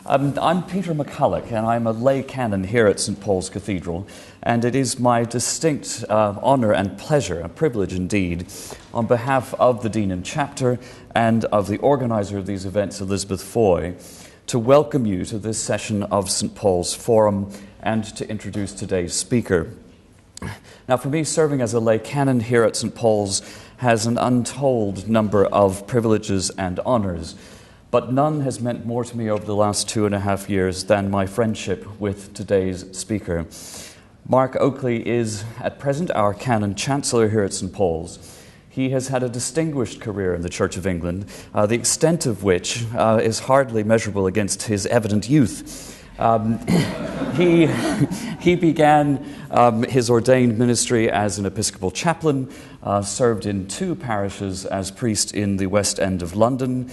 I'm Peter McCulloch, and I'm a lay canon here at St. Paul's Cathedral, and it is my distinct honour and pleasure, a privilege indeed, on behalf of the Dean and Chapter and of the organiser of these events, Elizabeth Foy, to welcome you to this session of St. Paul's Forum and to introduce today's speaker. Now, for me, serving as a lay canon here at St. Paul's has an untold number of privileges and honours, but none has meant more to me over the last 2.5 years than my friendship with today's speaker. Mark Oakley is, at present, our Canon Chancellor here at St. Paul's. He has had a distinguished career in the Church of England, the extent of which is hardly measurable against his evident youth. He began his ordained ministry as an Episcopal chaplain, served in 2 parishes as priest in the West End of London.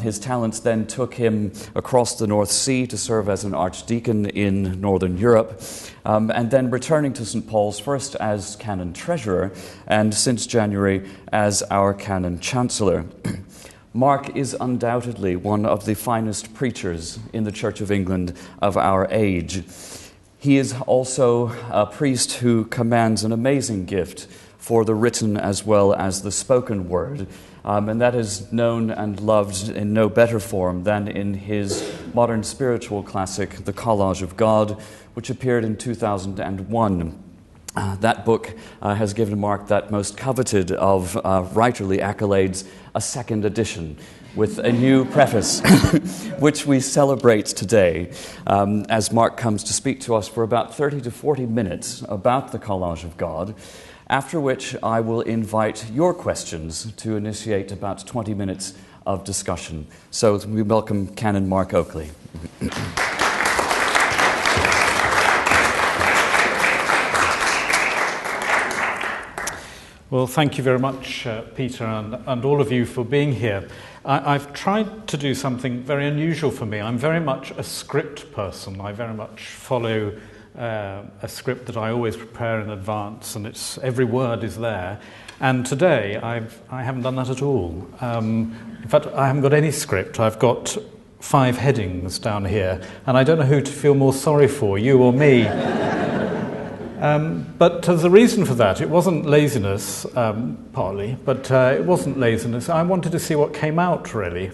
His talents then took him across the North Sea to serve as an archdeacon in Northern Europe, and then returning to St. Paul's first as Canon Treasurer and since January as our Canon Chancellor. Mark is undoubtedly one of the finest preachers in the Church of England of our age. He is also a priest who commands an amazing gift for the written as well as the spoken word, and that is known and loved in no better form than in his modern spiritual classic, The Collage of God, which appeared in 2001. That book has given Mark that most coveted of writerly accolades, a second edition, with a new preface, which we celebrate today, as Mark comes to speak to us for about 30 to 40 minutes about the Collage of God, after which I will invite your questions to initiate about 20 minutes of discussion. So we welcome Canon Mark Oakley. Well, thank you very much, Peter, and all of you for being here. I've tried to do something very unusual for me. I'm very much a script person. I very much follow a script that I always prepare in advance, and every word is there. And today, I haven't done that at all. In fact, I haven't got any script. I've got 5 headings down here, and I don't know who to feel more sorry for, you or me. But there's a reason for that. It wasn't laziness, partly, but it wasn't laziness. I wanted to see what came out, really,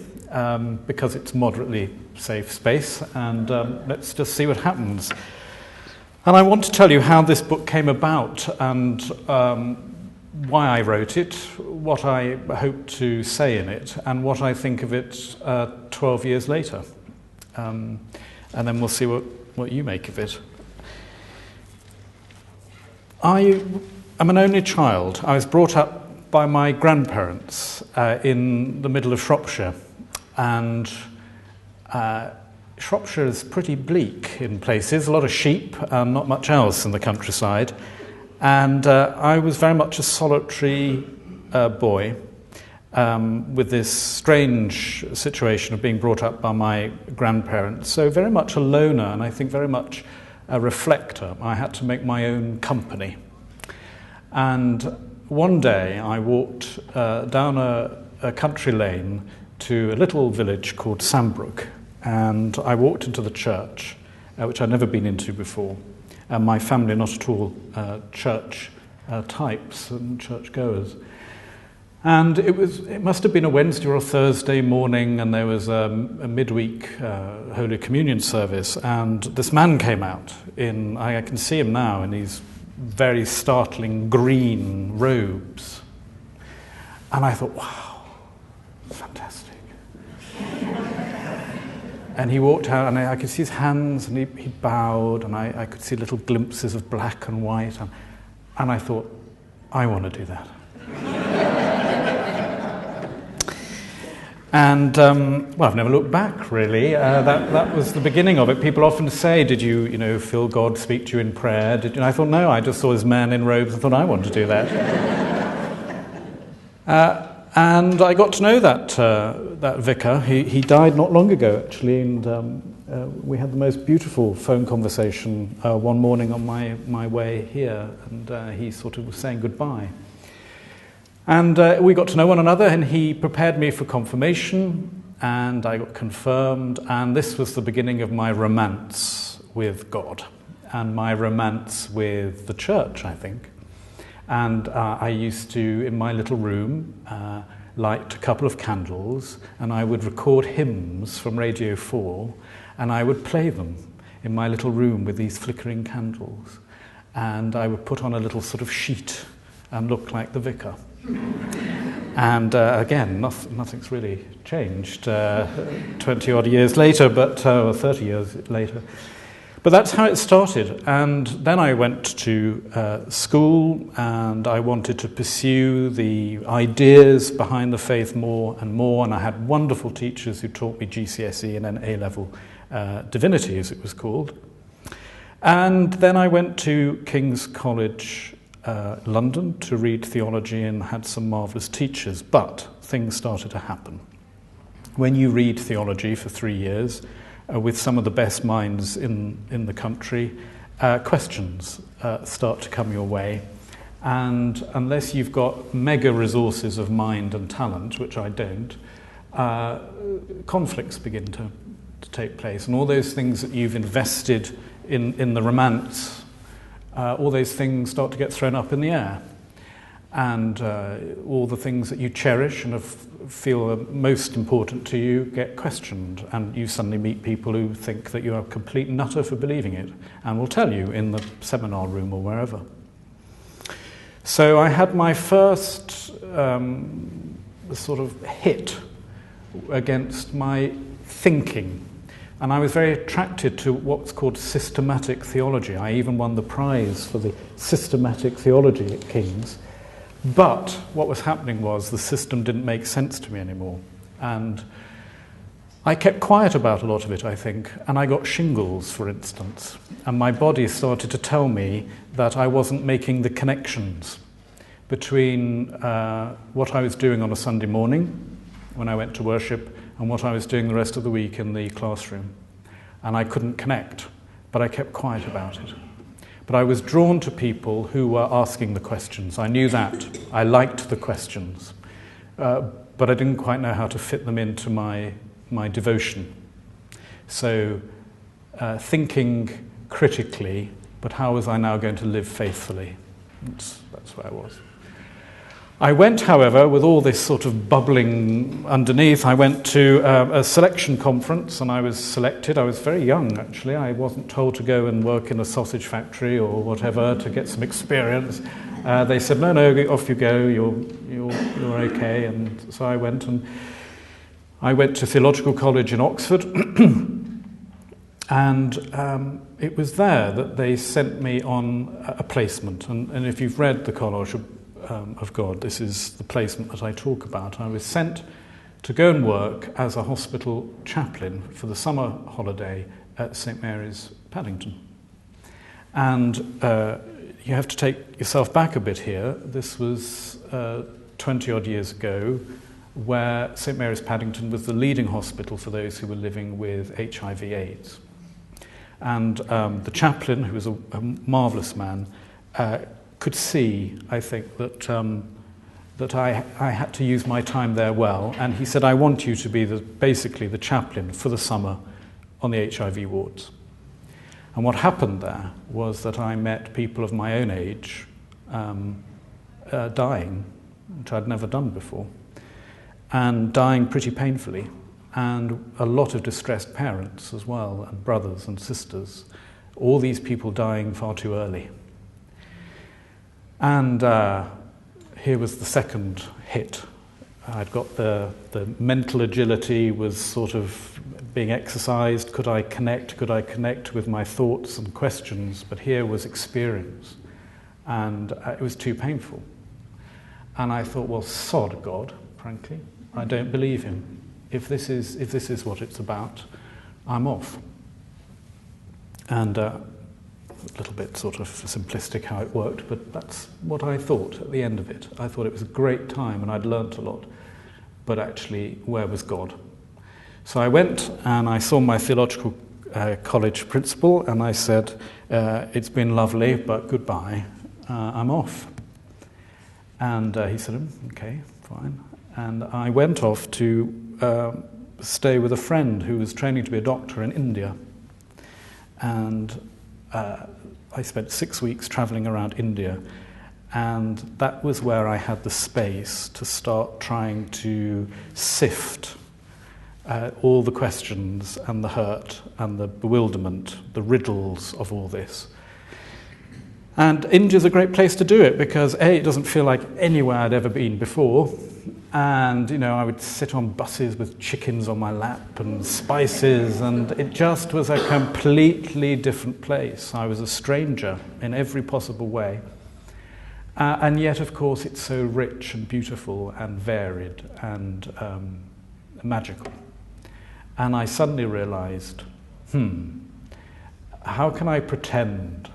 because it's moderately safe space, and let's just see what happens. And I want to tell you how this book came about and why I wrote it, what I hope to say in it, and what I think of it 12 years later. And then we'll see what you make of it. I am an only child. I was brought up by my grandparents in the middle of Shropshire, and Shropshire is pretty bleak in places, a lot of sheep and not much else in the countryside, and I was very much a solitary boy with this strange situation of being brought up by my grandparents, so very much a loner, and I think very much a reflector. I had to make my own company. And one day I walked down a country lane to a little village called Sambrook, and I walked into the church, which I'd never been into before. And my family are not at all church types and church goers. And it must have been a Wednesday or a Thursday morning, and there was a midweek Holy Communion service, and this man came out I can see him now in these very startling green robes. And I thought, wow, fantastic. And he walked out, and I could see his hands, and he bowed, and I could see little glimpses of black and white, and I thought, I want to do that. And, well, I've never looked back, really. That was the beginning of it. People often say, did you feel God speak to you in prayer? And I thought, no, I just saw this man in robes and thought, I want to do that. And I got to know that vicar. He died not long ago, actually, and we had the most beautiful phone conversation one morning on my way here, and he sort of was saying goodbye. And we got to know one another, and he prepared me for confirmation, and I got confirmed, and this was the beginning of my romance with God and my romance with the church, I think. And I used to, in my little room, light a couple of candles, and I would record hymns from Radio 4, and I would play them in my little room with these flickering candles. And I would put on a little sort of sheet and look like the vicar. And again, nothing's really changed 20-odd years later, or 30 years later. But that's how it started. And then I went to school, and I wanted to pursue the ideas behind the faith more and more. And I had wonderful teachers who taught me GCSE and then A-level divinity, as it was called. And then I went to King's College London to read theology and had some marvellous teachers, but things started to happen. When you read theology for 3 years with some of the best minds in the country, questions start to come your way, and unless you've got mega resources of mind and talent, which I don't, conflicts begin to take place, and all those things that you've invested in the romance, all those things start to get thrown up in the air, and all the things that you cherish and feel are most important to you get questioned, and you suddenly meet people who think that you're a complete nutter for believing it, and will tell you in the seminar room or wherever. So I had my first sort of hit against my thinking. And I was very attracted to what's called systematic theology. I even won the prize for the systematic theology at King's. But what was happening was the system didn't make sense to me anymore. And I kept quiet about a lot of it, I think. And I got shingles, for instance. And my body started to tell me that I wasn't making the connections between what I was doing on a Sunday morning when I went to worship and what I was doing the rest of the week in the classroom. And I couldn't connect, but I kept quiet about it. But I was drawn to people who were asking the questions. I knew that. I liked the questions. But I didn't quite know how to fit them into my devotion. So thinking critically, but how was I now going to live faithfully? That's where I was. I went, however, with all this sort of bubbling underneath, I went to a selection conference, and I was selected. I was very young, actually. I wasn't told to go and work in a sausage factory or whatever to get some experience. They said, no, off you go, you're okay. And so I went, and I went to Theological College in Oxford, and it was there that they sent me on a placement. And if you've read the Collage of God, this is the placement that I talk about. I was sent to go and work as a hospital chaplain for the summer holiday at St Mary's, Paddington. And you have to take yourself back a bit here. This was 20-odd years ago, where St Mary's, Paddington was the leading hospital for those who were living with HIV/AIDS. And the chaplain, who was a marvellous man, could see, I think, that I had to use my time there well. And he said, I want you to be basically the chaplain for the summer on the HIV wards. And what happened there was that I met people of my own age dying, which I'd never done before, and dying pretty painfully, and a lot of distressed parents as well, and brothers and sisters, all these people dying far too early. And here was the second hit. I'd got the mental agility was sort of being exercised. Could I connect with my thoughts and questions? But here was experience. And it was too painful. And I thought, well, sod God, frankly. I don't believe him. If this is what it's about, I'm off. And a little bit sort of simplistic how it worked, but that's what I thought at the end of it. I thought it was a great time and I'd learnt a lot, but actually, where was God? So I went and I saw my theological college principal, and I said, it's been lovely, but goodbye, I'm off. And he said, okay, fine. And I went off to stay with a friend who was training to be a doctor in India. And I spent 6 weeks travelling around India, and that was where I had the space to start trying to sift all the questions and the hurt and the bewilderment, the riddles of all this. And India's a great place to do it because A, it doesn't feel like anywhere I'd ever been before, and I would sit on buses with chickens on my lap and spices, and it just was a completely different place. I was a stranger in every possible way. And yet, of course, it's so rich and beautiful and varied and magical. And I suddenly realized, how can I pretend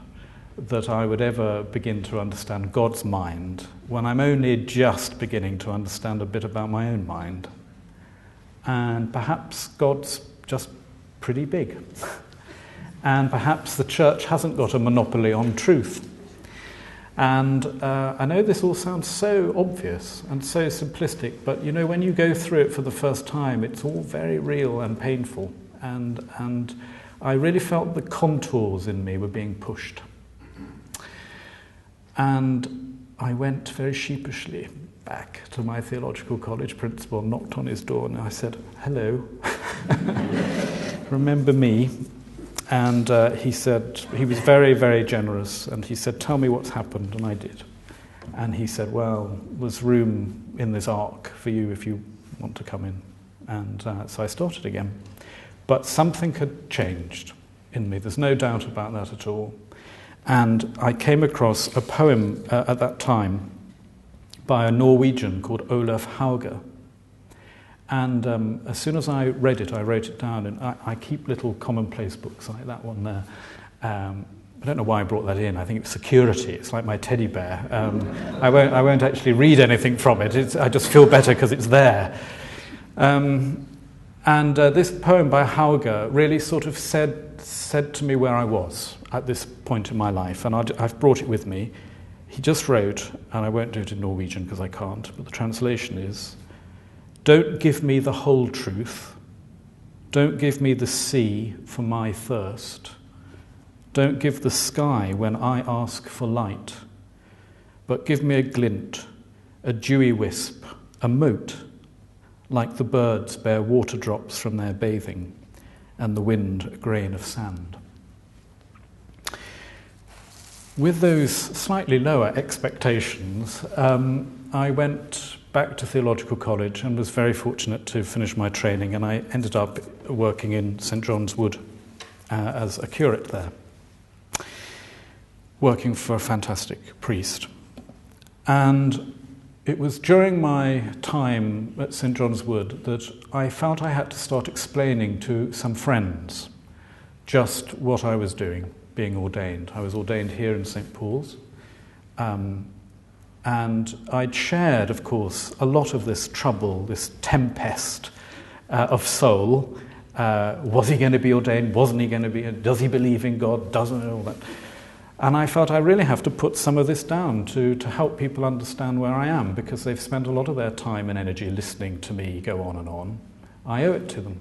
that I would ever begin to understand God's mind when I'm only just beginning to understand a bit about my own mind? And perhaps God's just pretty big. And perhaps the church hasn't got a monopoly on truth. And I know this all sounds so obvious and so simplistic, but when you go through it for the first time, it's all very real and painful. And I really felt the contours in me were being pushed. And I went very sheepishly back to my theological college principal, knocked on his door, and I said, "Hello, remember me?" And he said, he was very, very generous, and he said, "Tell me what's happened," and I did. And he said, "Well, there's room in this ark for you if you want to come in." And so I started again. But something had changed in me, there's no doubt about that at all. And I came across a poem at that time by a Norwegian called Olaf Hauge. And as soon as I read it, I wrote it down, and I keep little commonplace books like that one there. I don't know why I brought that in. I think it's security. It's like my teddy bear. I won't actually read anything from it. I just feel better because it's there. And this poem by Hauge really sort of said to me where I was at this point in my life, and I've brought it with me. He just wrote, and I won't do it in Norwegian because I can't, but the translation is, "Don't give me the whole truth. Don't give me the sea for my thirst. Don't give the sky when I ask for light. But give me a glint, a dewy wisp, a mote, like the birds bear water drops from their bathing, and the wind a grain of sand." With those slightly lower expectations, I went back to theological college and was very fortunate to finish my training, and I ended up working in St John's Wood as a curate there, working for a fantastic priest. And it was during my time at St John's Wood that I felt I had to start explaining to some friends just what I was doing, being ordained. I was ordained here in St Paul's. And I'd shared, of course, a lot of this trouble, this tempest of soul. Was he going to be ordained? Wasn't he going to be? Does he believe in God? Doesn't all that? And I felt I really have to put some of this down to help people understand where I am, because they've spent a lot of their time and energy listening to me go on and on. I owe it to them.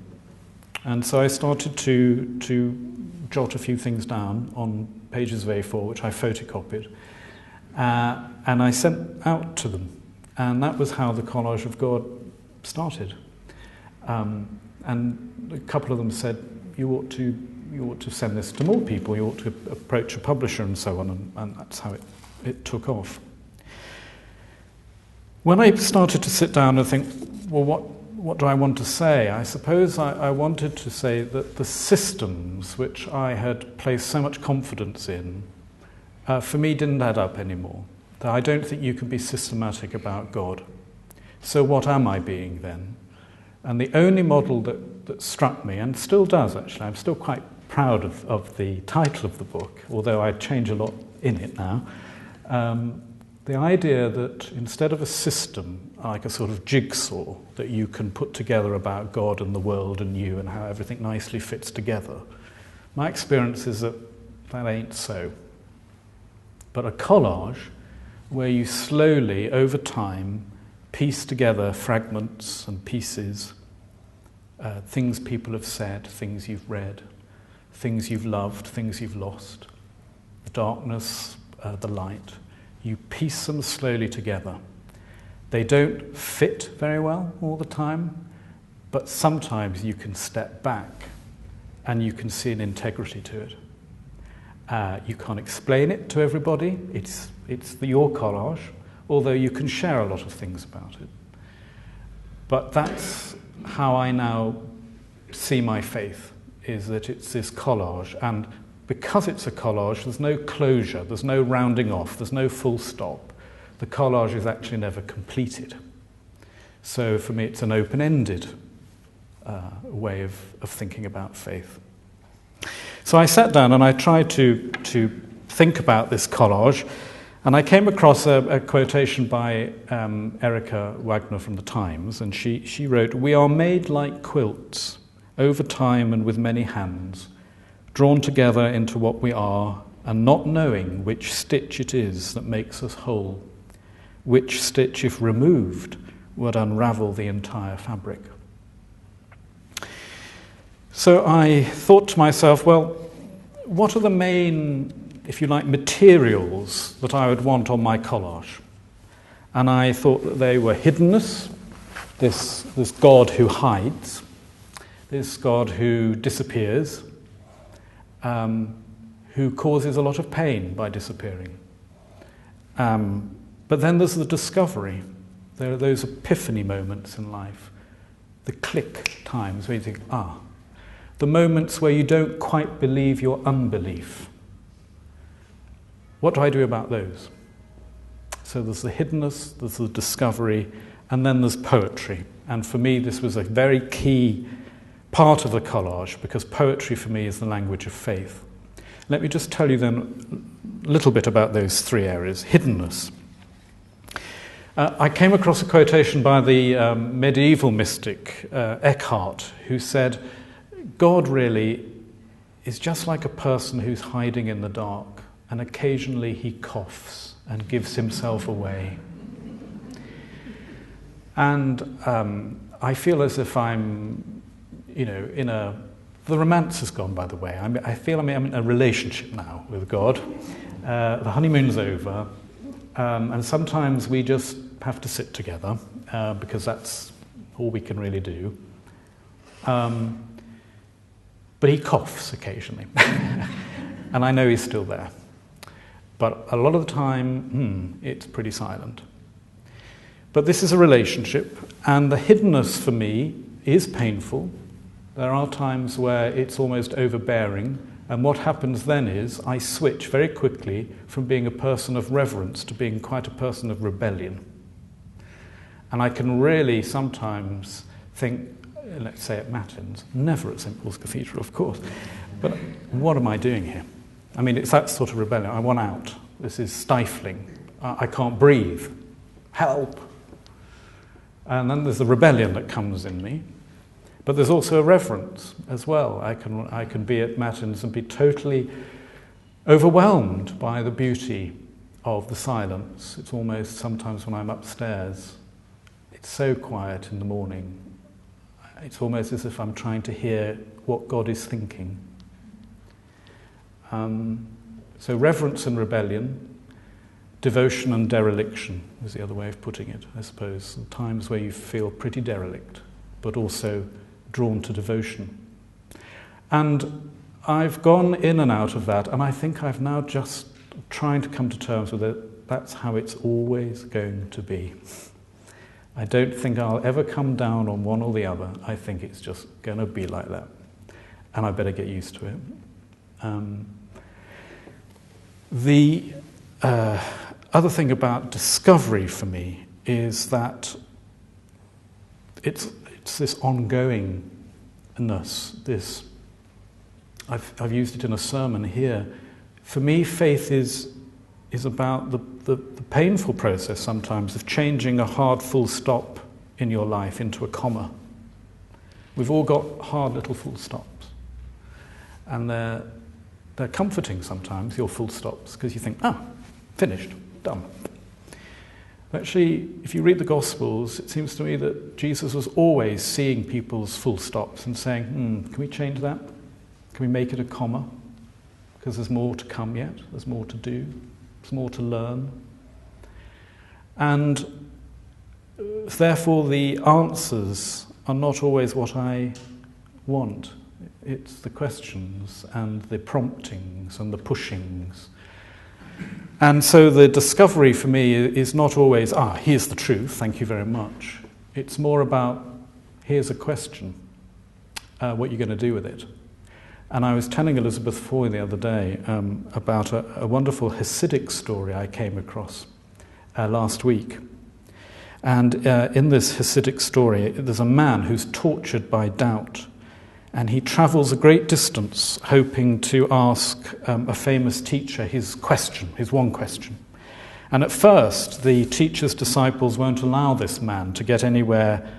And so I started to jot a few things down on pages of A4, which I photocopied. And I sent out to them. And that was how the Collage of God started. And a couple of them said, you ought to send this to more people, you ought to approach a publisher and so on, and that's how it took off. When I started to sit down and think, well, what do I want to say? I suppose I wanted to say that the systems which I had placed so much confidence in, for me, didn't add up anymore. That I don't think you can be systematic about God. So what am I being then? And the only model that struck me, and still does actually, I'm still quite proud of the title of the book, although I change a lot in it now, the idea that instead of a system, like a sort of jigsaw that you can put together about God and the world and you and how everything nicely fits together, my experience is that ain't so. But a collage where you slowly, over time, piece together fragments and pieces things people have said, things you've read, things you've loved, things you've lost, the darkness, the light. You piece them slowly together. They don't fit very well all the time, but sometimes you can step back and you can see an integrity to it. You can't explain it to everybody. It's your collage, although you can share a lot of things about it. But that's how I now see my faith, is that it's this collage. And because it's a collage, there's no closure, there's no rounding off, there's no full stop. The collage is actually never completed. So for me, it's an open-ended way of thinking about faith. So I sat down and I tried to think about this collage, and I came across a quotation by Erica Wagner from the Times, and she wrote, "We are made like quilts, over time and with many hands, drawn together into what we are, and not knowing which stitch it is that makes us whole, which stitch, if removed, would unravel the entire fabric." So I thought to myself, well, what are the main, if you like, materials that I would want on my collage? And I thought that they were hiddenness, this God who hides, this God who disappears, who causes a lot of pain by disappearing. But then there's the discovery. There are those epiphany moments in life, the click times where you think, the moments where you don't quite believe your unbelief. What do I do about those? So there's the hiddenness, there's the discovery, and then there's poetry. And for me, this was a very key part of the collage, because poetry for me is the language of faith. Let me just tell you then a little bit about those three areas. Hiddenness. I came across a quotation by the medieval mystic Eckhart, who said, God really is just like a person who's hiding in the dark, and occasionally he coughs and gives himself away. And I feel as if I'm, the romance has gone, by the way. I feel I'm in a relationship now with God. The honeymoon's over, and sometimes we just have to sit together because that's all we can really do. But he coughs occasionally, and I know he's still there. But a lot of the time, it's pretty silent. But this is a relationship, and the hiddenness for me is painful. There are times where it's almost overbearing, and what happens then is I switch very quickly from being a person of reverence to being quite a person of rebellion. And I can really sometimes think, let's say at Matins, never at St. Paul's Cathedral, of course, but what am I doing here? I mean, it's that sort of rebellion. I want out. This is stifling. I can't breathe. Help! And then there's the rebellion that comes in me. But there's also a reverence as well. I can be at Matins and be totally overwhelmed by the beauty of the silence. It's almost sometimes when I'm upstairs, it's so quiet in the morning. It's almost as if I'm trying to hear what God is thinking. So reverence and rebellion, devotion and dereliction is the other way of putting it, I suppose. Times where you feel pretty derelict, but also drawn to devotion. And I've gone in and out of that, and I think I've now just trying to come to terms with it. That's how it's always going to be. I don't think I'll ever come down on one or the other. I think it's just going to be like that. And I better get used to it. The other thing about discovery for me is that it's this ongoingness. I've used it in a sermon here. For me, faith is about the painful process sometimes of changing a hard full stop in your life into a comma. We've all got hard little full stops. And they're comforting sometimes, your full stops, because you think, finished, done. Actually, if you read the Gospels, it seems to me that Jesus was always seeing people's full stops and saying, can we change that? Can we make it a comma? Because there's more to come yet, there's more to do, there's more to learn. And therefore the answers are not always what I want. It's the questions and the promptings and the pushings. And so the discovery for me is not always, here's the truth, thank you very much. It's more about, here's a question, what you're going to do with it. And I was telling Elizabeth Foy the other day about a wonderful Hasidic story I came across last week. And in this Hasidic story, there's a man who's tortured by doubt. And he travels a great distance hoping to ask a famous teacher his one question. And at first, the teacher's disciples won't allow this man to get anywhere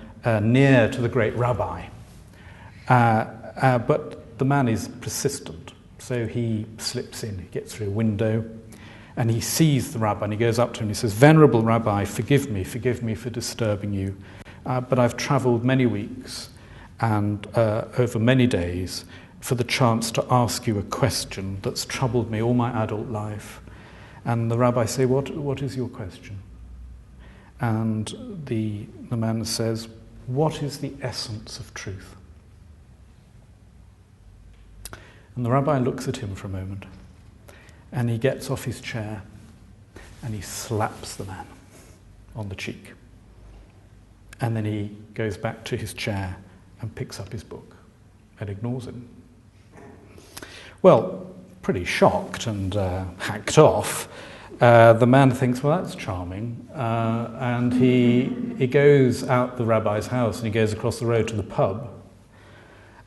near to the great rabbi. But the man is persistent. So he slips in, he gets through a window, and he sees the rabbi, and he goes up to him and he says, "Venerable rabbi, forgive me for disturbing you. But I've travelled many weeks and over many days for the chance to ask you a question that's troubled me all my adult life." And the rabbi say, what is your question? And the man says, "What is the essence of truth?" And the rabbi looks at him for a moment, and he gets off his chair and he slaps the man on the cheek. And then he goes back to his chair and picks up his book and ignores him. Well, pretty shocked and hacked off, the man thinks, well, that's charming. And he goes out the rabbi's house and he goes across the road to the pub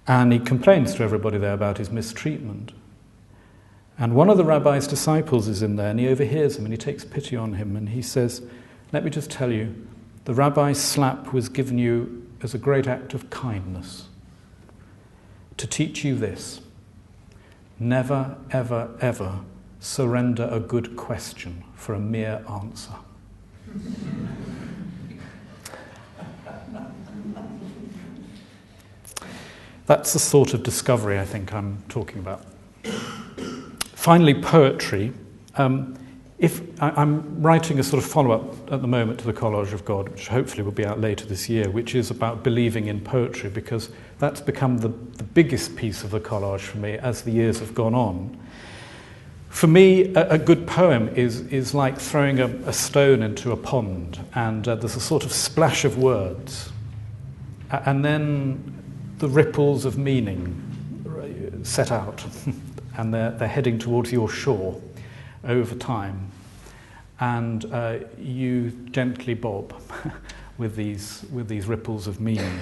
and he complains to everybody there about his mistreatment. And one of the rabbi's disciples is in there and he overhears him and he takes pity on him and he says, "Let me just tell you, the rabbi's slap was given you as a great act of kindness to teach you this: never, ever, ever surrender a good question for a mere answer." That's the sort of discovery I think I'm talking about. Finally, poetry. I'm writing a sort of follow-up at the moment to the Collage of God, which hopefully will be out later this year, which is about believing in poetry, because that's become the biggest piece of the collage for me as the years have gone on. For me, a good poem is like throwing a stone into a pond, and there's a sort of splash of words, and then the ripples of meaning set out, and they're heading towards your shore over time, and you gently bob with these ripples of meaning.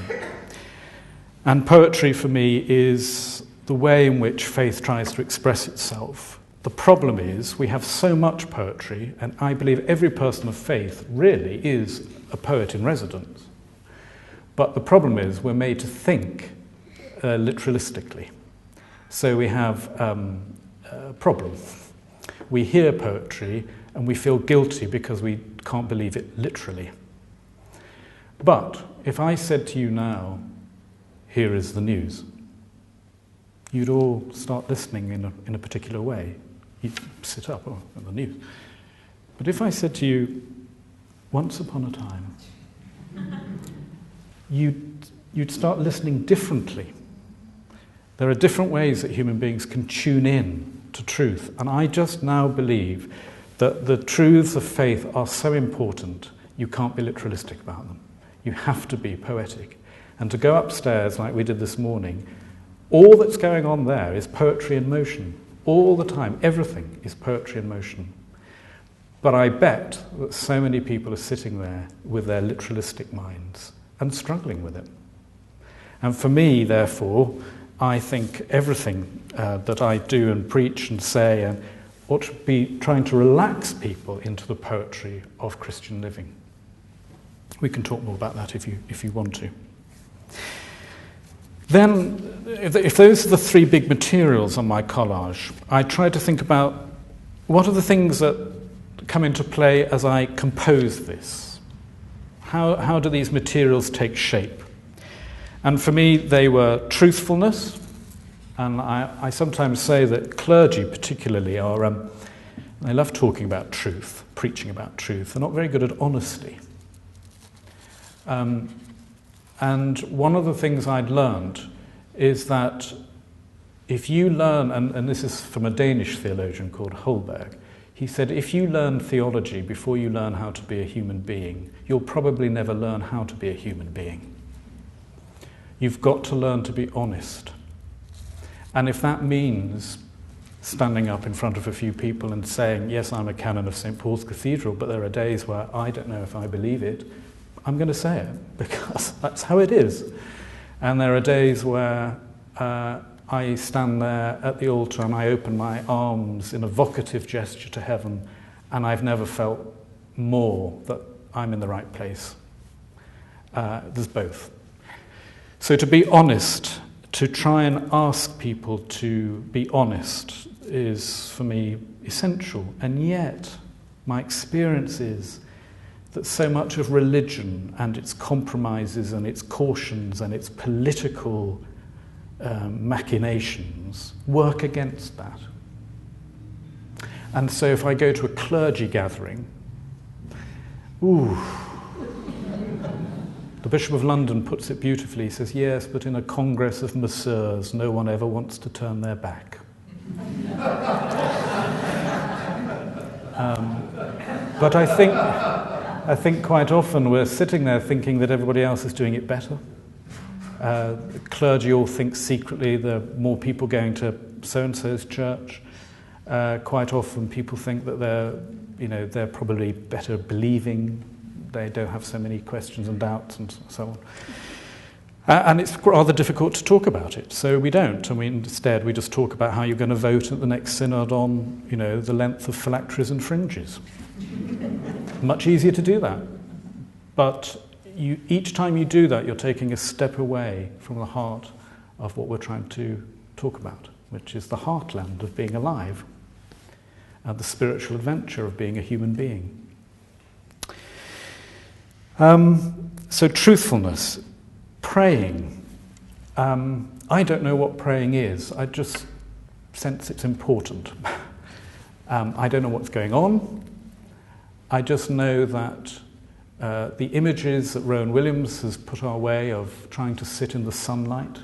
And poetry for me is the way in which faith tries to express itself. The problem is we have so much poetry, and I believe every person of faith really is a poet in residence. But the problem is we're made to think literalistically. So we have a problem. We hear poetry and we feel guilty because we can't believe it literally. But if I said to you now, "Here is the news," you'd all start listening in a particular way. You'd sit up, the news. But if I said to you, "Once upon a time," you'd start listening differently. There are different ways that human beings can tune in to truth, and I just now believe that the truths of faith are so important you can't be literalistic about them. You have to be poetic. And to go upstairs like we did this morning, all that's going on there is poetry in motion. All the time, everything is poetry in motion. But I bet that so many people are sitting there with their literalistic minds and struggling with it. And for me, therefore, I think everything that I do and preach and say ought to be trying to relax people into the poetry of Christian living. We can talk more about that if you want to. Then, if those are the three big materials on my collage, I try to think about what are the things that come into play as I compose this? How do these materials take shape? And for me, they were truthfulness. And I sometimes say that clergy particularly are, they love talking about truth, preaching about truth. They're not very good at honesty. And one of the things I'd learned is that if you learn, and this is from a Danish theologian called Holberg, he said, if you learn theology before you learn how to be a human being, you'll probably never learn how to be a human being. You've got to learn to be honest. And if that means standing up in front of a few people and saying, yes, I'm a canon of St. Paul's Cathedral, but there are days where I don't know if I believe it, I'm going to say it, because that's how it is. And there are days where I stand there at the altar and I open my arms in a vocative gesture to heaven, and I've never felt more that I'm in the right place. There's both. So to be honest, to try and ask people to be honest is, for me, essential. And yet, my experience is that so much of religion and its compromises and its cautions and its political machinations work against that. And so if I go to a clergy gathering, the Bishop of London puts it beautifully. He says, yes, but in a congress of masseurs, no one ever wants to turn their back. But I think quite often we're sitting there thinking that everybody else is doing it better. The clergy all think secretly there are more people going to so-and-so's church. Quite often people think that they're probably better believing. They don't have so many questions and doubts and so on. And it's rather difficult to talk about it, so we don't. And instead we just talk about how you're going to vote at the next synod on, the length of phylacteries and fringes. Much easier to do that. But each time you do that, you're taking a step away from the heart of what we're trying to talk about, which is the heartland of being alive and the spiritual adventure of being a human being. So truthfulness, praying. I don't know what praying is. I just sense it's important. I don't know what's going on. I just know that the images that Rowan Williams has put our way of trying to sit in the sunlight,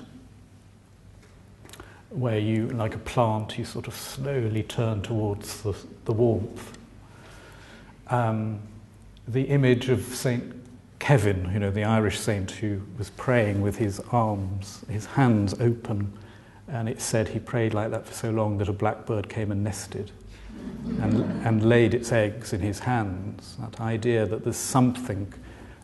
where you, like a plant, you sort of slowly turn towards the warmth. The image of St. Kevin, the Irish saint who was praying with his arms, his hands open, and it said he prayed like that for so long that a blackbird came and nested and laid its eggs in his hands. That idea that there's something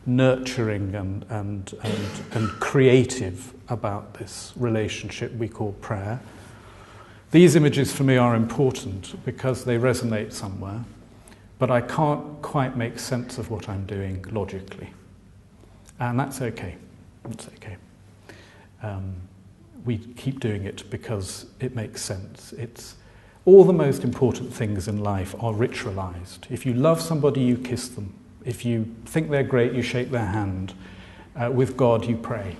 nurturing and creative about this relationship we call prayer. These images for me are important because they resonate somewhere, but I can't quite make sense of what I'm doing logically. And that's okay. That's okay. We keep doing it because it makes sense. All the most important things in life are ritualized. If you love somebody, you kiss them. If you think they're great, you shake their hand. With God, you pray.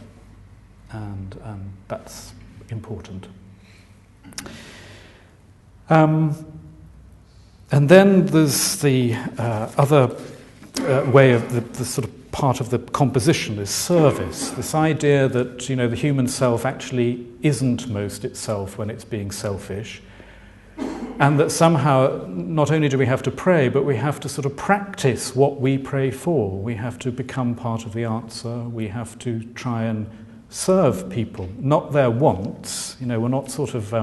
And that's important. And then there's the other way of the sort of part of the composition is service. This idea that, the human self actually isn't most itself when it's being selfish. And that somehow, not only do we have to pray, but we have to sort of practice what we pray for. We have to become part of the answer. We have to try and serve people, not their wants. We're not sort of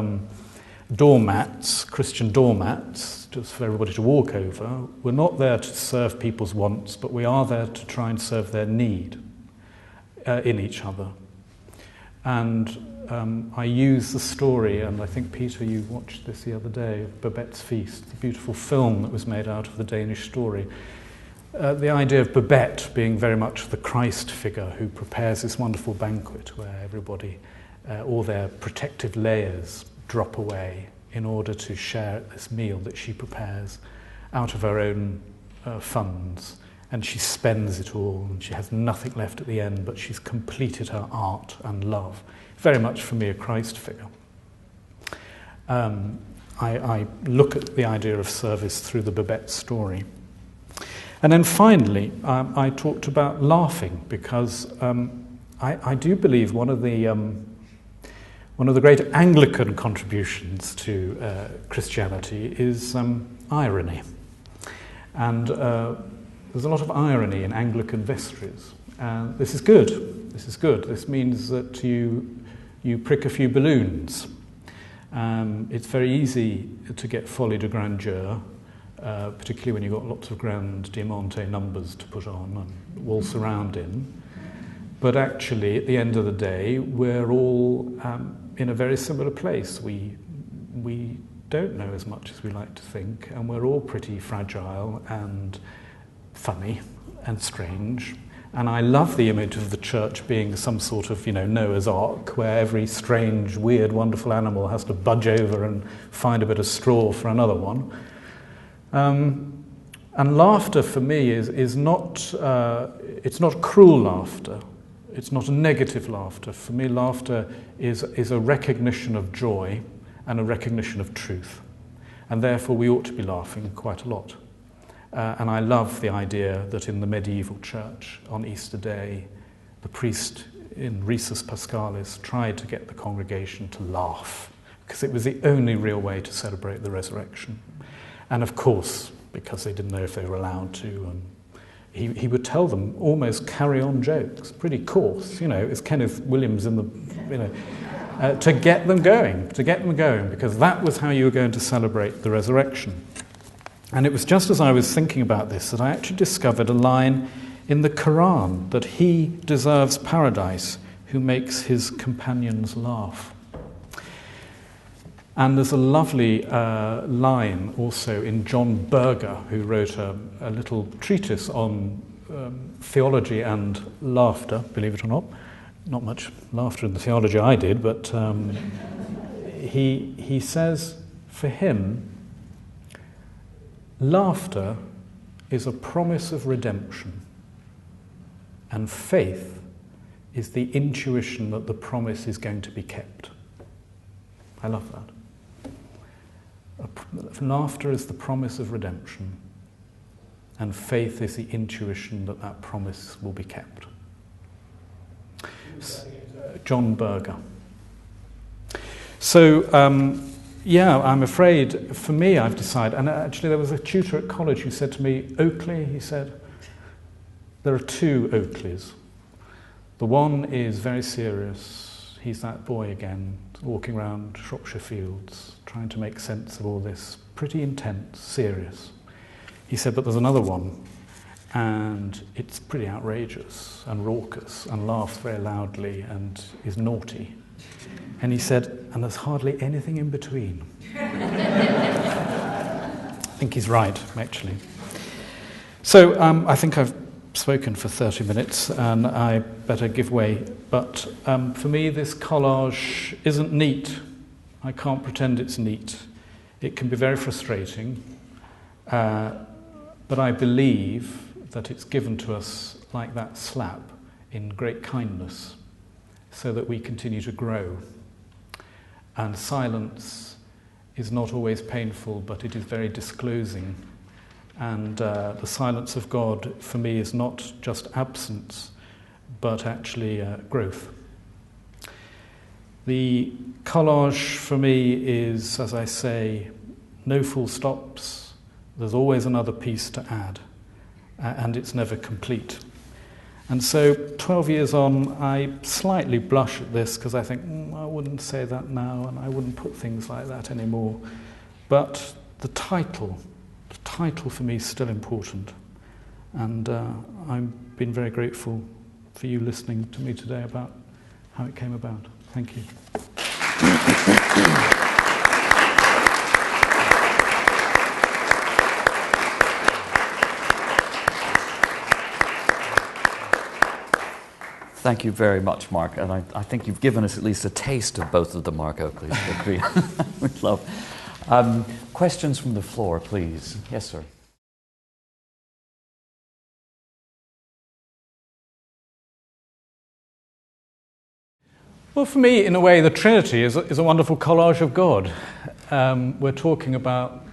doormats, Christian doormats, just for everybody to walk over. We're not there to serve people's wants, but we are there to try and serve their need in each other. And I use the story, and I think, Peter, you watched this the other day, of Babette's Feast, the beautiful film that was made out of the Danish story. The idea of Babette being very much the Christ figure who prepares this wonderful banquet where everybody, all their protective layers drop away in order to share this meal that she prepares. out of her own funds, and she spends it all, and she has nothing left at the end, but she's completed her art and love. Very much for me a Christ figure. I look at the idea of service through the Babette story. And then finally, I talked about laughing, because I do believe one of the great Anglican contributions to Christianity is irony. And there's a lot of irony in Anglican vestries. And this is good. This is good. This means that you prick a few balloons. It's very easy to get folie de grandeur, particularly when you've got lots of grand diamante numbers to put on and waltz around in. But actually, at the end of the day, we're all in a very similar place. We don't know as much as we like to think, and we're all pretty fragile and funny and strange. And I love the image of the church being some sort of, Noah's Ark, where every strange, weird, wonderful animal has to budge over and find a bit of straw for another one. And laughter for me is not, it's not cruel laughter. It's not a negative laughter. For me, laughter is a recognition of joy and a recognition of truth. And therefore, we ought to be laughing quite a lot. And I love the idea that in the medieval church, on Easter Day, the priest in Risus Paschalis tried to get the congregation to laugh, because it was the only real way to celebrate the resurrection. And of course, because they didn't know if they were allowed to, he would tell them almost carry-on jokes, pretty coarse, it's Kenneth Williams in the, to get them going, because that was how you were going to celebrate the resurrection. And it was just as I was thinking about this that I actually discovered a line in the Quran that he deserves paradise who makes his companions laugh. And there's a lovely line also in John Berger, who wrote a little treatise on theology and laughter, believe it or not. Not much laughter in the theology I did, but he says, for him, laughter is a promise of redemption, and faith is the intuition that the promise is going to be kept. I love that. Laughter is the promise of redemption, and faith is the intuition that that promise will be kept. John Berger. So, I'm afraid, for me, I've decided, and actually there was a tutor at college who said to me, Oakley, he said, there are two Oakleys. The one is very serious. He's that boy again, walking around Shropshire fields, trying to make sense of all this, pretty intense, serious. He said, but there's another one, and it's pretty outrageous and raucous and laughs very loudly and is naughty. And he said, and there's hardly anything in between. I think he's right, actually. So I think I've spoken for 30 minutes, and I better give way. But for me, this collage isn't neat. I can't pretend it's neat. It can be very frustrating, but I believe that it's given to us like that slap in great kindness, so that we continue to grow. And silence is not always painful, but it is very disclosing. And the silence of God, for me, is not just absence, but actually growth. The collage, for me, is, as I say, no full stops. There's always another piece to add, and it's never complete. And so 12 years on, I slightly blush at this because I think, I wouldn't say that now, and I wouldn't put things like that anymore. But the title for me is still important. And I've been very grateful for you listening to me today about how it came about. Thank you. Thank you very much, Mark. And I think you've given us at least a taste of both of the Mark Oakleys that we love. Questions from the floor, please. Yes, sir. Well, for me, in a way, the Trinity is a wonderful collage of God. We're talking about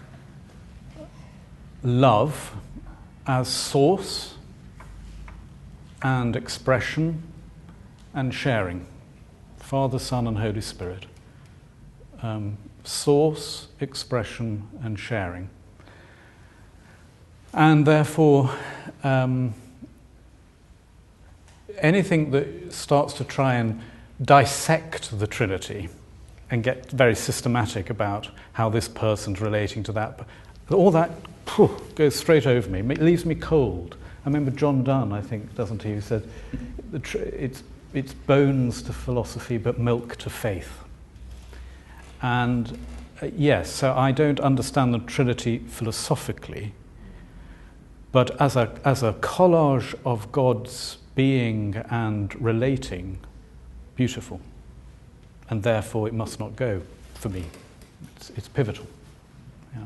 love as source and expression and sharing. Father, Son, and Holy Spirit. Source, expression, and sharing. And therefore, anything that starts to try and dissect the Trinity and get very systematic about how this person's relating to that, all that goes straight over me. It leaves me cold. I remember John Donne, I think, doesn't he, who said, it's bones to philosophy, but milk to faith. And yes, so I don't understand the Trinity philosophically, but as a collage of God's being and relating, beautiful. And therefore it must not go for me. It's pivotal. Yeah.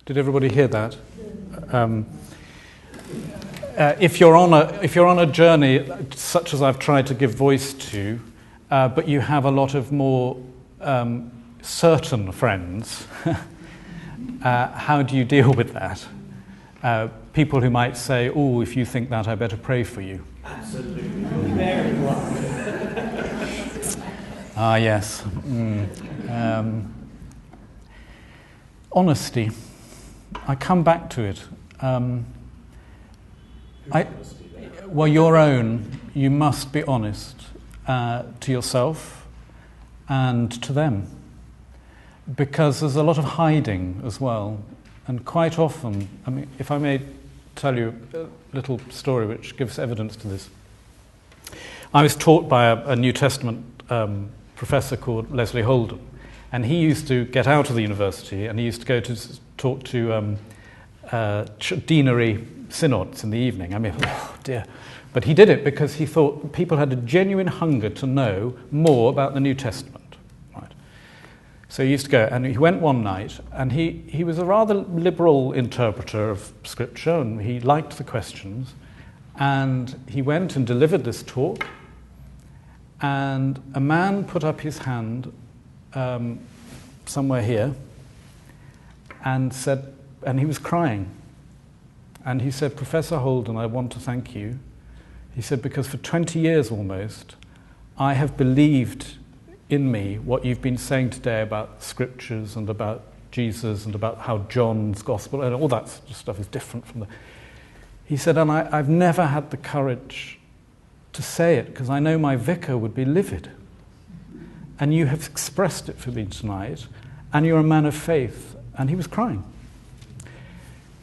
Did everybody hear that? If you're on a journey such as I've tried to give voice to, but you have a lot of more certain friends, how do you deal with that? People who might say, "Oh, if you think that, I better pray for you." Absolutely, very well. Ah, yes. Honesty. I come back to it. Well, your own. You must be honest to yourself and to them, because there's a lot of hiding as well. And quite often, I mean, if I may tell you a little story which gives evidence to this. I was taught by a New Testament professor called Leslie Holden, and he used to get out of the university and he used to go to talk to deanery synods in the evening. I mean, oh dear. But he did it because he thought people had a genuine hunger to know more about the New Testament. So he used to go, and he went one night, and he was a rather liberal interpreter of Scripture, and he liked the questions, and he went and delivered this talk, and a man put up his hand somewhere here, and said, and he was crying, and he said, "Professor Holden, I want to thank you." He said, "Because for 20 years almost, I have believed in me what you've been saying today about scriptures and about Jesus and about how John's gospel and all that sort of stuff is different from the..." He said, "And I've never had the courage to say it because I know my vicar would be livid. And you have expressed it for me tonight, and you're a man of faith." And he was crying.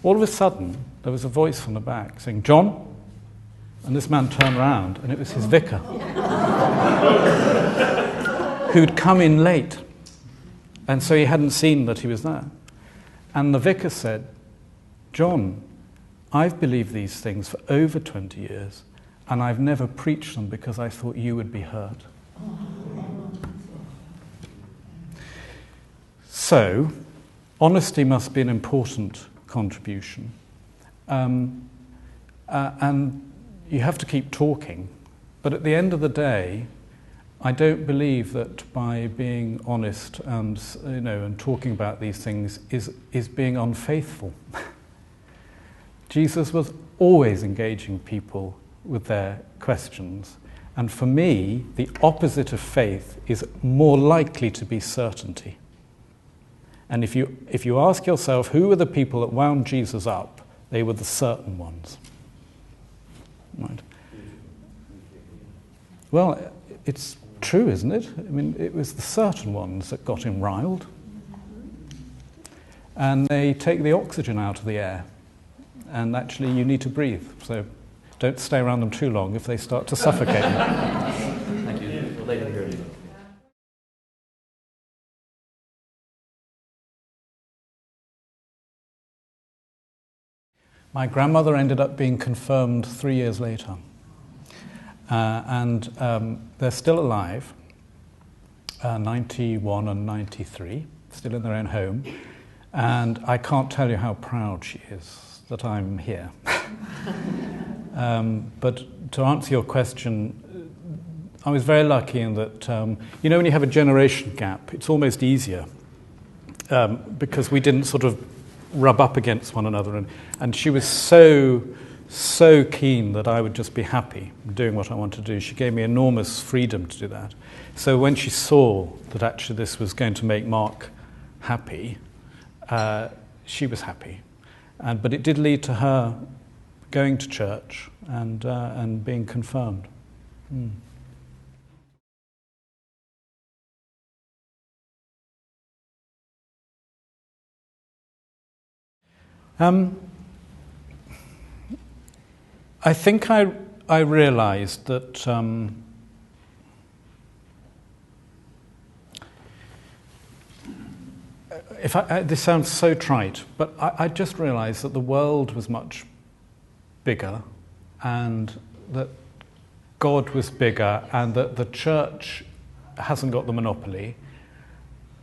All of a sudden, there was a voice from the back saying, "John?" And this man turned around, and it was his vicar. Who'd come in late, and so he hadn't seen that he was there. And the vicar said, "John, I've believed these things for over 20 years, and I've never preached them because I thought you would be hurt." So, honesty must be an important contribution. And you have to keep talking, but at the end of the day, I don't believe that by being honest and and talking about these things is being unfaithful. Jesus was always engaging people with their questions, and for me, the opposite of faith is more likely to be certainty. And if you ask yourself who were the people that wound Jesus up, they were the certain ones. Right? Well, it's true, isn't it? I mean, it was the certain ones that got him riled. And they take the oxygen out of the air. And actually, you need to breathe. So don't stay around them too long if they start to suffocate you. Thank you. Well, they didn't hear you. My grandmother ended up being confirmed 3 years later. And they're still alive, 91 and 93, still in their own home. And I can't tell you how proud she is that I'm here. But to answer your question, I was very lucky in that, when you have a generation gap, it's almost easier because we didn't sort of rub up against one another. And she was so keen that I would just be happy doing what I want to do. She gave me enormous freedom to do that. So when she saw that actually this was going to make Mark happy, she was happy. But it did lead to her going to church and being confirmed. I think I realised that this sounds so trite, but I just realised that the world was much bigger and that God was bigger and that the church hasn't got the monopoly.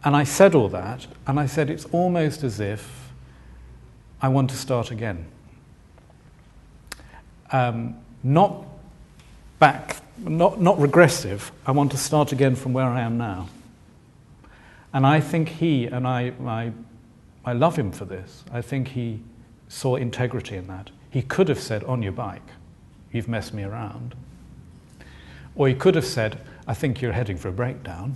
And I said all that, and I said it's almost as if I want to start again. Not regressive. I want to start again from where I am now. And I think I love him for this. I think he saw integrity in that. He could have said, on your bike, you've messed me around. Or he could have said, I think you're heading for a breakdown.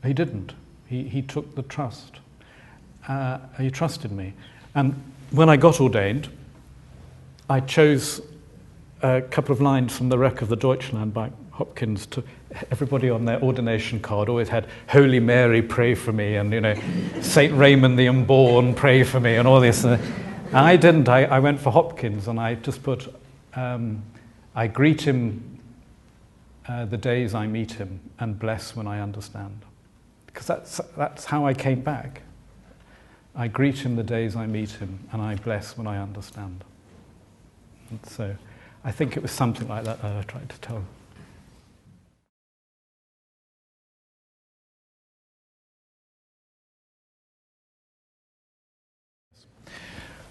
He didn't. He took the trust. He trusted me. And when I got ordained, I chose a couple of lines from the Wreck of the Deutschland by Hopkins. To everybody on their ordination card always had Holy Mary, pray for me, and Saint Raymond the Unborn, pray for me, and all this. And I didn't. I went for Hopkins, and I just put, I greet him the days I meet him, and bless when I understand. Because that's how I came back. I greet him the days I meet him, and I bless when I understand. And so I think it was something like that I tried to tell.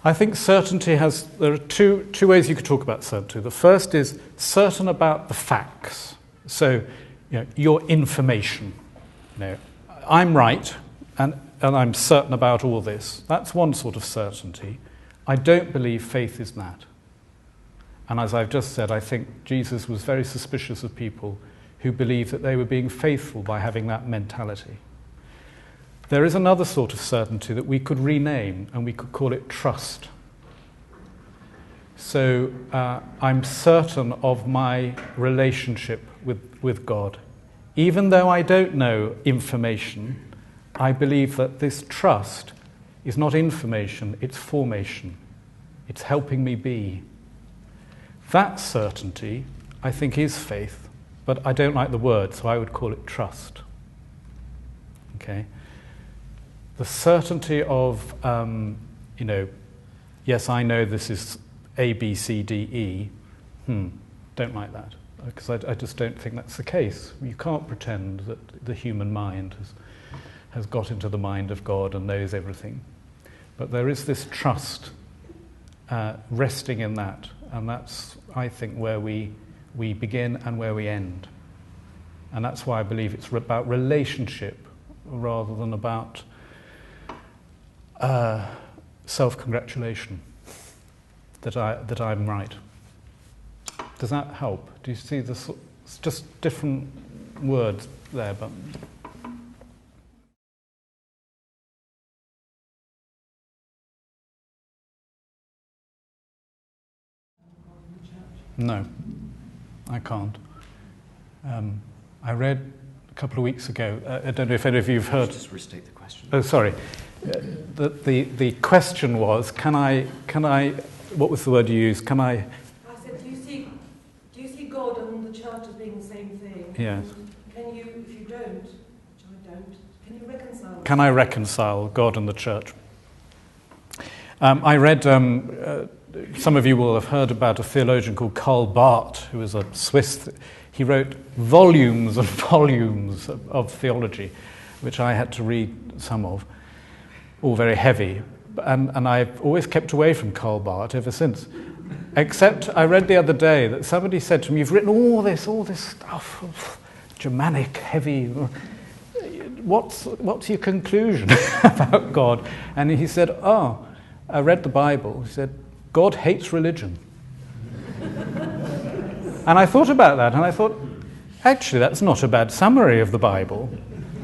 I think certainty there are two ways you could talk about certainty. The first is certain about the facts. So, your information. I'm right, and I'm certain about all this. That's one sort of certainty. I don't believe faith is that. And as I've just said, I think Jesus was very suspicious of people who believed that they were being faithful by having that mentality. There is another sort of certainty that we could rename, and we could call it trust. So I'm certain of my relationship with God. Even though I don't know information, I believe that this trust is not information, it's formation. It's helping me be. That certainty, I think, is faith, but I don't like the word, so I would call it trust. Okay? The certainty of, yes, I know this is A, B, C, D, E. Don't like that, because I just don't think that's the case. You can't pretend that the human mind has got into the mind of God and knows everything. But there is this trust resting in that, and that's, I think, where we begin and where we end. And that's why I believe it's about relationship rather than about self-congratulation that I'm right. Does that help? Do you see this? It's just different words there, but... No, I can't. I read a couple of weeks ago, I don't know if any of you have heard... Just restate the question. Oh, sorry. The question was, can I, what was the word you used? Can I... I said, do you see God and the church as being the same thing? Yes. Can you, if you don't, which I don't, can you reconcile? Can I reconcile God and the church? I read, some of you will have heard about a theologian called Karl Barth, who was a Swiss. He wrote volumes and volumes of theology, which I had to read some of. all very heavy. And I've always kept away from Karl Barth ever since. Except I read the other day that somebody said to me, "You've written all this stuff, Germanic, heavy. What's your conclusion about God?" And he said, I read the Bible. He said, "God hates religion." And I thought about that, and I thought, actually, that's not a bad summary of the Bible.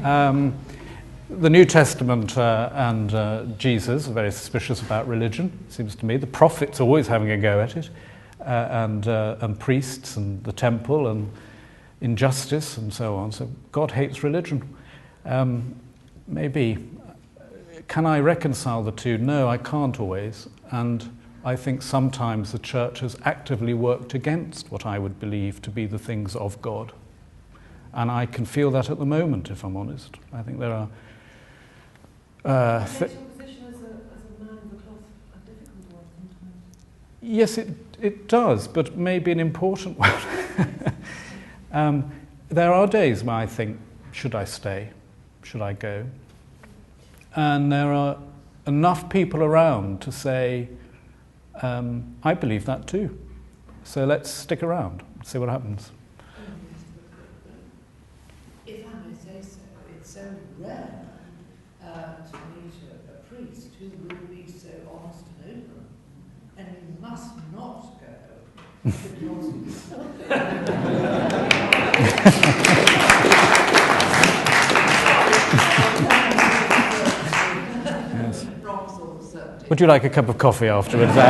The New Testament and Jesus are very suspicious about religion, it seems to me. The prophets are always having a go at it, and priests and the temple and injustice and so on. So God hates religion. Maybe. Can I reconcile the two? No, I can't always. And I think sometimes the church has actively worked against what I would believe to be the things of God. And I can feel that at the moment, if I'm honest. I think there are... Makes your position as a man of the cloth a difficult one sometimes. Yes, it does, but maybe an important one. There are days when I think, should I stay? Should I go? And there are enough people around to say, I believe that too. So let's stick around and see what happens. If I may say so, it's so rare to meet a priest who will be so honest and open, and you must not go Yes. Would you like a cup of coffee afterwards? Because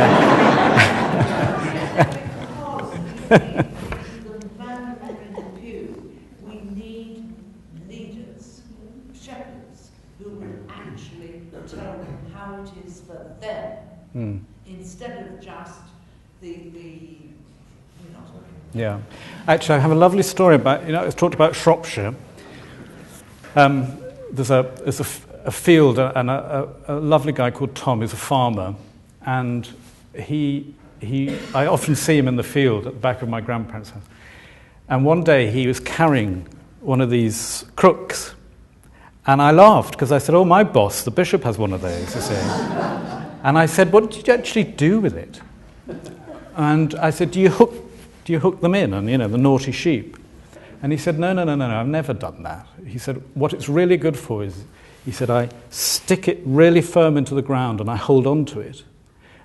the man in the pew, we need leaders, shepherds, who will actually tell them how it is for them, instead of just Yeah. Actually, I have a lovely story about, it's talked about Shropshire. There's a field, and a lovely guy called Tom is a farmer, and I often see him in the field at the back of my grandparents' house. And one day he was carrying one of these crooks, and I laughed because I said, "Oh, my boss, the bishop, has one of those," you see. And I said, "What did you actually do with it?" And I said, "Do you hook them in, and the naughty sheep?" And he said, No, I've never done that. He said, "What it's really good for is," he said, "I stick it really firm into the ground and I hold on to it.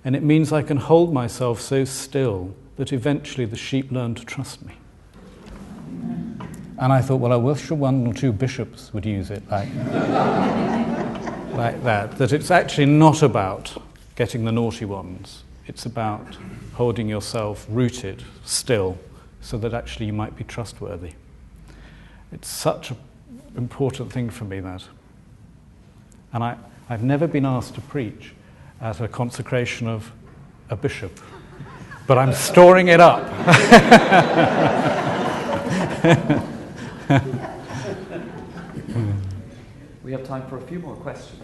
And it means I can hold myself so still that eventually the sheep learn to trust me." And I thought, well, I wish one or two bishops would use it like that. That it's actually not about getting the naughty ones. It's about holding yourself rooted still so that actually you might be trustworthy. It's such an important thing for me, that. And I've never been asked to preach at a consecration of a bishop, but I'm storing it up. We have time for a few more questions.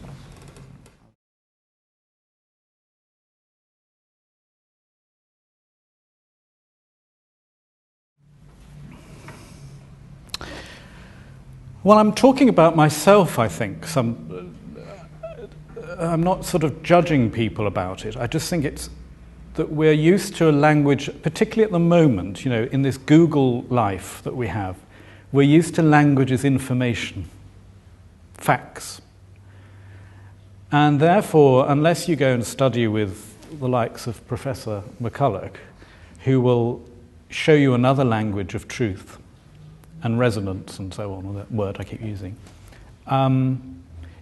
Well, I'm talking about myself, I think. I'm not sort of judging people about it. I just think it's that we're used to a language, particularly at the moment, in this Google life that we have, we're used to language as information, facts. And therefore, unless you go and study with the likes of Professor McCulloch, who will show you another language of truth and resonance and so on, or that word I keep using,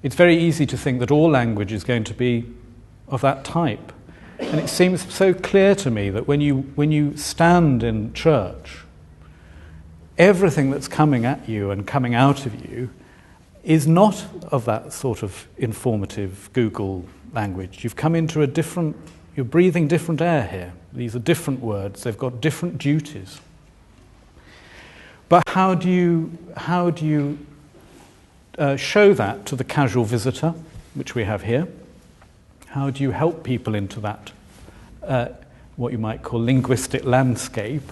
it's very easy to think that all language is going to be of that type. And it seems so clear to me that when you stand in church, everything that's coming at you and coming out of you is not of that sort of informative Google language. You've come into you're breathing different air here. These are different words, they've got different duties. But how do you show that to the casual visitor, which we have here? How do you help people into that, what you might call linguistic landscape?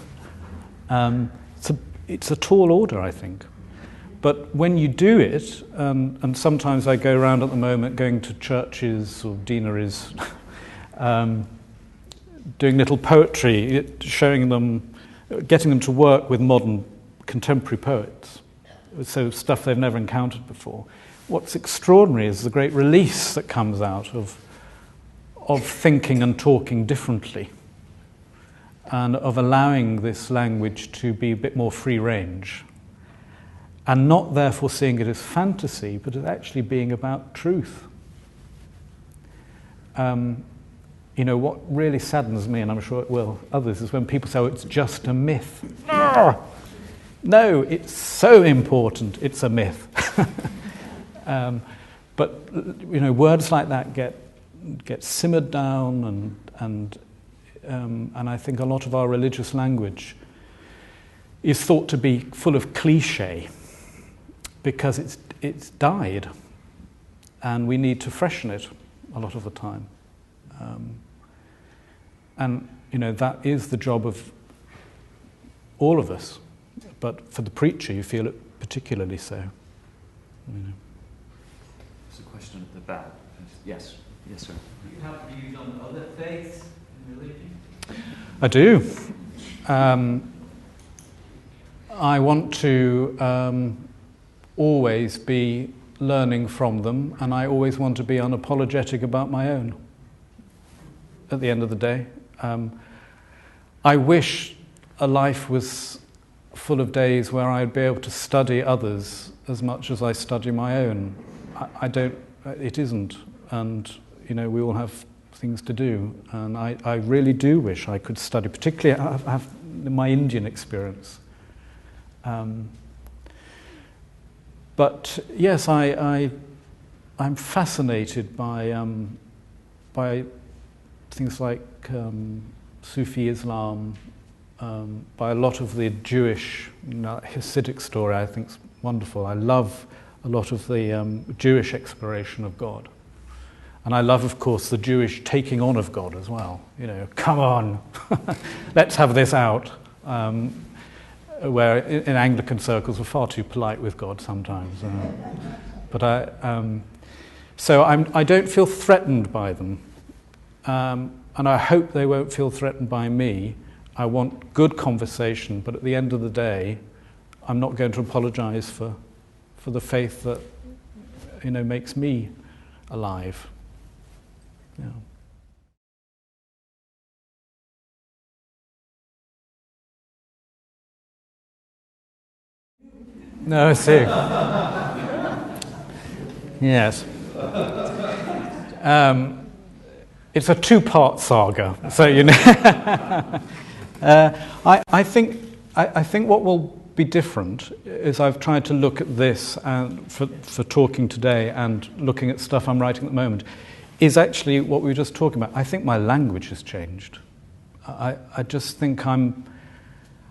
It's a tall order, I think. But when you do it, and sometimes I go around at the moment going to churches or deaneries, doing little poetry, showing them, getting them to work with modern contemporary poets, so stuff they've never encountered before. What's extraordinary is the great release that comes out of thinking and talking differently, and of allowing this language to be a bit more free range, and not therefore seeing it as fantasy, but as actually being about truth. You know, what really saddens me, and I'm sure it will others, is when people say, oh, it's just a myth. No, it's so important, it's a myth. But, you know, words like that get simmered down, and I think a lot of our religious language is thought to be full of cliche because it's died, and we need to freshen it a lot of the time. And, you know, that is the job of all of us, but for the preacher, you feel it particularly so. You know. There's a question at the back. Yes. Yes, sir. Do you have views on other faiths and religion? I do. I want to always be learning from them, and I always want to be unapologetic about my own at the end of the day. I wish a life was full of days where I'd be able to study others as much as I study my own. I don't, it isn't, and you know, we all have things to do, and I really do wish I could study, particularly I have my Indian experience. But yes, I'm fascinated by things like Sufi Islam, by a lot of the Jewish, Hasidic story. I think is wonderful. I love a lot of the Jewish exploration of God. And I love, of course, the Jewish taking on of God as well. You know, come on, let's have this out. Where in Anglican circles we're far too polite with God sometimes. But I don't feel threatened by them. And I hope they won't feel threatened by me. I want good conversation, but at the end of the day, I'm not going to apologize for the faith that, you know, makes me alive. Yeah. No, I see. Yes. It's a two-part saga, so you know. I think what will be different is I've tried to look at this and for talking today and looking at stuff I'm writing at the moment, is actually what we were just talking about. I think my language has changed. I just think I'm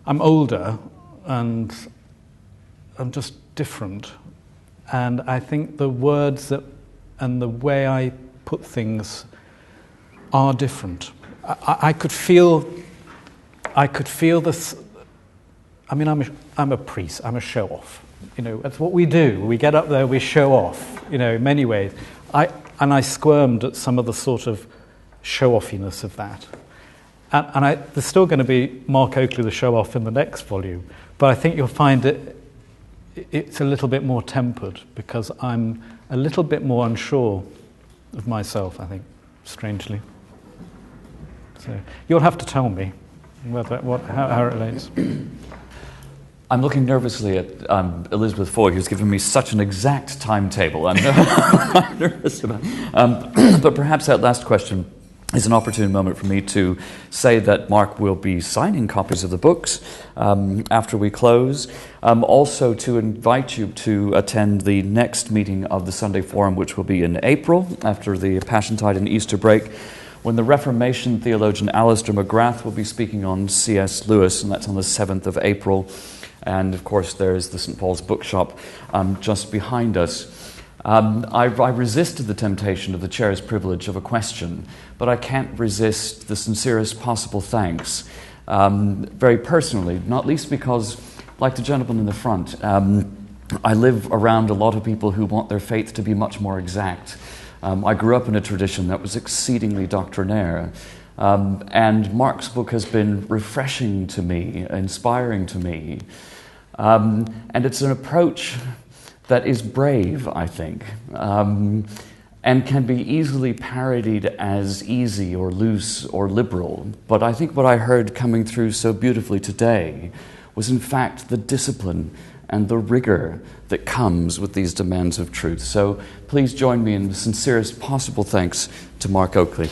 older and I'm just different, and I think the words and the way I put things are different. I could feel this. I mean, I'm a priest. I'm a show-off. You know, that's what we do. We get up there, we show off. You know, in many ways. I squirmed at some of the sort of show-offiness of that. And there's still going to be Mark Oakley, the show-off, in the next volume. But I think you'll find it's a little bit more tempered because I'm a little bit more unsure of myself, I think, strangely. So you'll have to tell me how it relates. I'm looking nervously at Elizabeth Foy, who's given me such an exact timetable. I'm nervous about it. But perhaps that last question is an opportune moment for me to say that Mark will be signing copies of the books after we close. Also to invite you to attend the next meeting of the Sunday Forum, which will be in April, after the Passiontide and Easter break, when the Reformation theologian Alistair McGrath will be speaking on C.S. Lewis, and that's on the 7th of April. And of course there's the St. Paul's Bookshop just behind us. I resisted the temptation of the chair's privilege of a question, but I can't resist the sincerest possible thanks, very personally, not least because, like the gentleman in the front, I live around a lot of people who want their faith to be much more exact. I grew up in a tradition that was exceedingly doctrinaire. And Mark's book has been refreshing to me, inspiring to me. And it's an approach that is brave, I think, and can be easily parodied as easy or loose or liberal. But I think what I heard coming through so beautifully today was in fact the discipline and the rigor that comes with these demands of truth. So please join me in the sincerest possible thanks to Mark Oakley.